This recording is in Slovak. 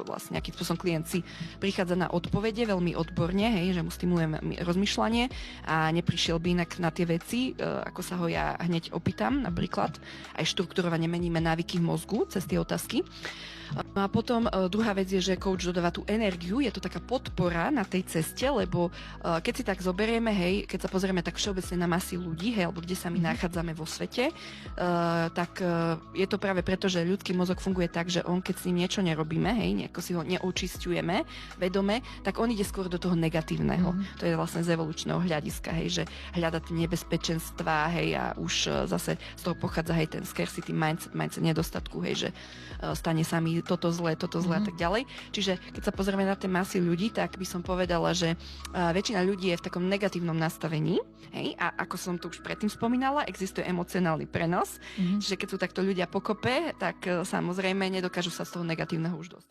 vlastne nejakým spôsobom klient si prichádza na odpovede veľmi odborne, hej, že mu stimulujem rozmýšľanie a neprišiel by inak na tie veci, ako sa ho ja hneď opýtam, napríklad. Aj štrukturovane meníme návyky v mozgu cez tie otázky. No a potom druhá vec je, že coach dodáva tú energiu, je to taká podpora na tej ceste, lebo keď si tak zoberieme, hej, keď sa pozrieme tak všeobecne na masy ľudí, hej, alebo kde sa my nachádzame vo svete, tak je to práve preto, že ľudský mozog funguje tak, že on keď s ním niečo nerobíme, hej, nejako si ho neočisťujeme vedome, tak on ide skôr do toho negatívneho. To je vlastne z evolučného hľadiska, hej, že hľadať nebezpečenstva, hej, a už zase z toho pochádza, hej, ten scarcity mindset nedostatku, hej, že stane sa mi toto zlé a tak ďalej. Čiže keď sa pozrieme na tie masy ľudí, tak by som povedala, že väčšina ľudí je v takom negatívnom nastavení, hej, a ako som tu už predtým spomínala, existuje emocionálny prenos, čiže keď sú takto ľudia pokope, tak samozrejme nedokážu sa z toho negatívneho už dostať.